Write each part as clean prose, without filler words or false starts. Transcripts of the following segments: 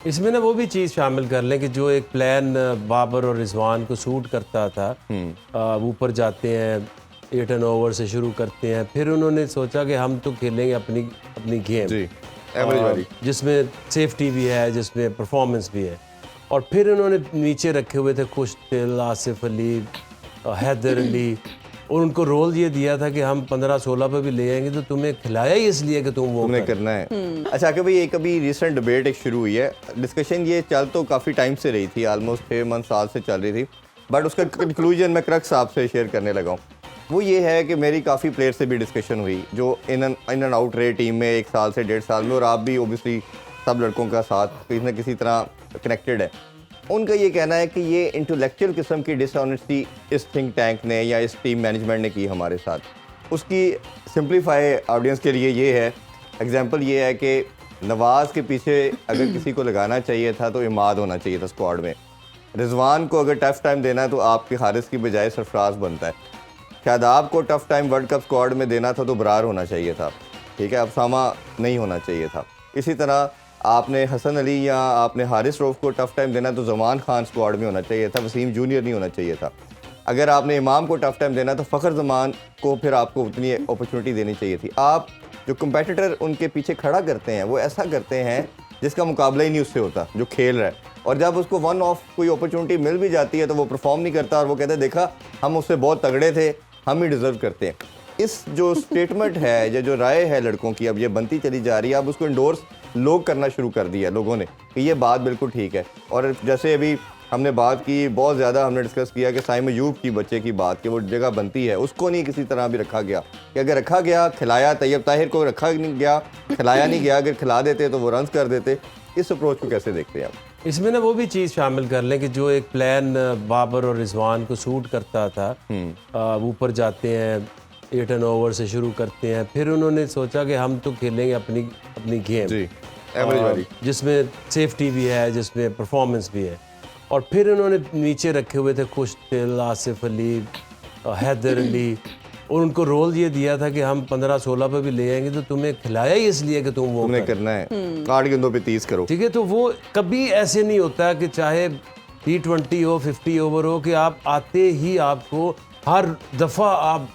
इसमें ना वो भी चीज़ शामिल कर लें कि जो एक प्लान बाबर और रिजवान को सूट करता था, ऊपर जाते हैं 8 रन ओवर से शुरू करते हैं, फिर उन्होंने सोचा कि हम तो खेलेंगे अपनी अपनी गेम जी, एवरेज वाली, जिसमें सेफ्टी भी है, जिसमें परफॉर्मेंस भी है। और फिर उन्होंने नीचे रखे हुए थे खुशदिल, आसिफ अली, हैदर अली, और उनको रोल ये दिया था कि हम 15-16 पे भी ले आएंगे, तो तुम्हें खिलाया ही इसलिए कि तुमने करना है। अच्छा कि भाई एक अभी रिसेंट डिबेट एक शुरू हुई है, डिस्कशन ये चल तो काफ़ी टाइम से रही थी, ऑलमोस्ट 6 मंथ साल से चल रही थी, बट उसका कंक्लूजन मैं क्रक्स आपसे शेयर करने लगा हूँ। वो ये है कि मेरी काफ़ी प्लेयर से भी डिस्कशन हुई जो इन एंड आउट रहे टीम में 1 साल से 1.5 साल में, और आप भी ओबियसली सब लड़कों का साथ किसी न किसी तरह कनेक्टेड है। उनका ये कहना है कि ये इंटेलेक्चुअल किस्म की डिसऑनेस्टी इस थिंक टैंक ने या इस टीम मैनेजमेंट ने की हमारे साथ। उसकी सिंप्लीफाई ऑडियंस के लिए ये है, एग्जांपल ये है कि नवाज़ के पीछे अगर किसी को लगाना चाहिए था तो इमाद होना चाहिए था स्क्वाड में। रिजवान को अगर टफ़ टाइम देना है तो आपके हारिस की बजाय सरफराज बनता है। शादाब को tough time world cup squad में देना था तो बरार होना चाहिए था, ठीक है, अफसामा नहीं होना चाहिए था। इसी तरह आपने हसन अली या आपने हारिस रऊफ़ को टफ़ टाइम देना तो जमान खान स्क्वाड में होना चाहिए था, वसीम जूनियर नहीं होना चाहिए था। अगर आपने इमाम को टफ़ टाइम देना तो फ़खर जमान को फिर आपको उतनी अपॉर्चुनिटी देनी चाहिए थी। आप जो कंपेटिटर उनके पीछे खड़ा करते हैं वो ऐसा करते हैं जिसका मुकाबला ही नहीं उससे होता जो खेल रहा है, और जब उसको वन ऑफ कोई अपॉर्चुनिटी मिल भी जाती है तो वो परफॉर्म नहीं करता और वो कहते हैं देखा हम उससे बहुत तगड़े थे, हम ही डिज़र्व करते हैं। इस जो स्टेटमेंट है या जो राय है लड़कों की अब ये बनती चली जा रही है, अब उसको इंडोर्स लोग करना शुरू कर दिया लोगों ने कि ये बात बिल्कुल ठीक है। और जैसे अभी हमने बात की, बहुत ज़्यादा हमने डिस्कस किया कि साइम अयूब की बच्चे की बात कि वो जगह बनती है, उसको नहीं किसी तरह भी रखा गया कि अगर रखा गया खिलाया, तैयब ताहिर को रखा नहीं गया, खिलाया नहीं गया, अगर खिला देते तो वो रन्स कर देते। इस अप्रोच को कैसे देखते हैं आप? इसमें ना वो भी चीज़ शामिल कर लें कि जो एक प्लान बाबर और रिजवान को सूट करता था, ऊपर जाते हैं 8 रन ओवर से शुरू करते हैं, फिर उन्होंने सोचा कि हम तो खेलेंगे अपनी अपनी गेम जी, एवरेज वाली, जिसमें सेफ्टी भी है, जिसमें परफॉर्मेंस भी है। और फिर उन्होंने नीचे रखे हुए थे खुशदिल, आसिफ अली, हैदर अली, और उनको रोल ये दिया था कि हम 15-16 पे भी ले आएंगे, तो तुम्हें खिलाया ही इसलिए कि तुमने करना है, 8 गेंदों पे 30 करो, ठीक है। तो वो कभी ऐसे नहीं होता कि चाहे T20 हो, 50 ओवर हो, कि आप आते ही आपको हर दफ़ा आप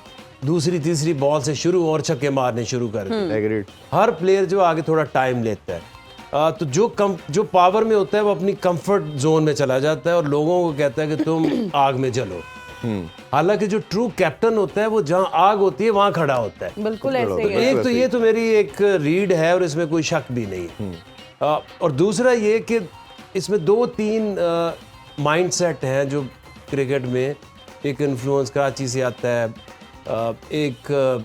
दूसरी तीसरी बॉल से शुरू और छक्के मारने शुरू कर दें। हर प्लेयर जो आगे थोड़ा टाइम लेता है, तो जो पावर में होता है वो अपनी कंफर्ट जोन में चला जाता है और लोगों को कहता है कि तुम आग में जलो। हालांकि जो ट्रू कैप्टन होता है वो जहां आग होती है वहां खड़ा होता है। बिल्कुल ऐसे ही है। एक तो ये तो मेरी एक रीड है और इसमें कोई शक भी नहीं है। और दूसरा ये कि इसमें 2-3 माइंडसेट हैं जो क्रिकेट में, एक इन्फ्लुएंस कराची से आता है, एक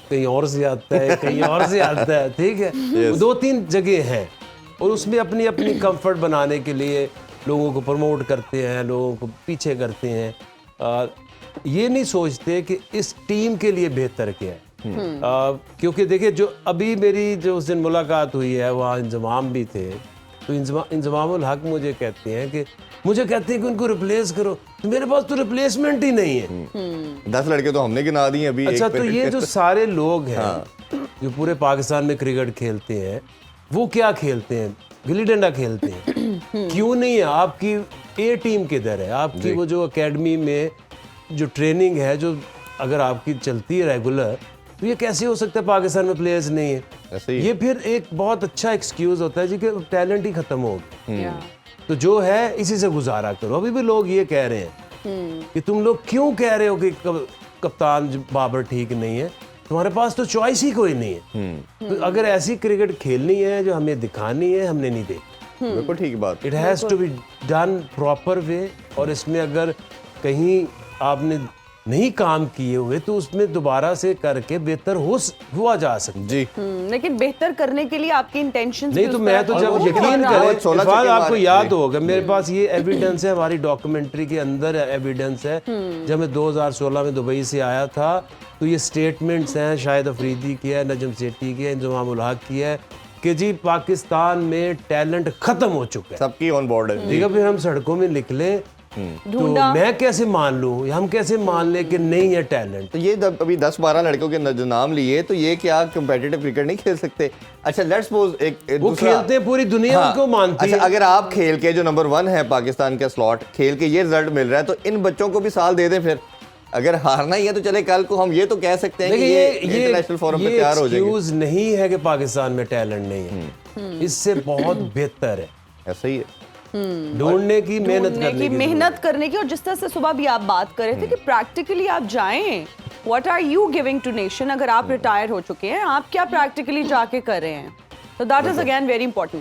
कहीं और से आता है, कहीं और से आता है, ठीक है। yes. 2-3 जगह हैं और उसमें अपनी अपनी कंफर्ट बनाने के लिए लोगों को प्रमोट करते हैं, लोगों को पीछे करते हैं। ये नहीं सोचते कि इस टीम के लिए बेहतर क्या है। क्योंकि देखिए जो अभी मेरी जो उस दिन मुलाकात हुई है वहाँ इंजमाम भी थे, तो इंजमामुल हक मुझे कहते हैं कि उनको रिप्लेस करो, तो मेरे पास तो रिप्लेसमेंट ही नहीं है। 10 लड़के तो हमने गिना दिए अभी। अच्छा, तो ये जो सारे लोग हैं जो पूरे पाकिस्तान में क्रिकेट खेलते हैं, वो क्या खेलते हैं? गिल्ली डंडा खेलते हैं। क्यों नहीं है? आपकी ए टीम किधर है? आपकी वो जो एकेडमी में जो ट्रेनिंग है, जो अगर आपकी चलती है रेगुलर, तो ये कैसे हो सकता है पाकिस्तान में प्लेयर्स नहीं है? ये फिर एक बहुत अच्छा एक्सक्यूज होता है जी कि टैलेंट ही खत्म हो गया, तो जो है इसी से गुजारा करो। अभी भी लोग ये कह रहे हैं कि तुम लोग क्यों कह रहे हो कि कप्तान बाबर ठीक नहीं है, तुम्हारे पास तो चॉइस ही कोई नहीं है। तो अगर ऐसी क्रिकेट खेलनी है जो हमें दिखानी है, हमने नहीं देखी। बिल्कुल ठीक बात। It has to be done proper way, और इसमें अगर कहीं आपने नहीं काम किए हुए तो उसमें दोबारा से करके बेहतर हुआ जा सकता है। जी, लेकिन बेहतर करने के लिए आपकी इंटेंशंस नहीं, तो मैं तो जब यकीन करें, इरफान आपको याद होगा, मेरे पास ये एविडेंस है, हमारी डॉक्यूमेंट्री के अंदर एविडेंस है। जब मैं 2016 में दुबई से आया था तो ये स्टेटमेंट्स हैं, शाहिद अफरीदी की है, नजम सेठी की है, इंजमामुल हक की है, कि जी पाकिस्तान में टैलेंट खत्म हो चुका है, सबकी ऑन बोर्ड है। ठीक है। फिर हम सड़कों में निकले तो ढूंढा। मैं कैसे मान लूं, हम कैसे मान लें कि नहीं है टैलेंट? तो ये अभी 10-12 लड़कों के जो नाम लिए, तो ये क्या कम्पिटिटिव क्रिकेट नहीं खेल सकते? अच्छा लेट्स सपोज एक वो दूसरा, खेलते हैं, पूरी दुनिया हाँ, उनको मानती अच्छा है। अगर आप खेल के जो नंबर 1 है पाकिस्तान का स्लॉट, खेल के ये रिजल्ट मिल रहा है, तो इन बच्चों को भी साल दे दें फिर। अगर हारना ही है तो चले कल को हम ये तो कह सकते हैं कि ये इंटरनेशनल फोरम पे तैयार हो जाएंगे। एक्सक्यूज नहीं है कि पाकिस्तान में टैलेंट नहीं है, इससे बहुत बेहतर है ऐसा ही है। ढूंढने की, मेहनत ढूंढने करने की, की मेहनत करने की। और जिस तरह से सुबह भी आप बात कर रहे थे कि प्रैक्टिकली आप जाएं, what are you giving to nation? अगर आप रिटायर हो चुके हैं, आप क्या प्रैक्टिकली जाके कर रहे हैं? तो that is again very important.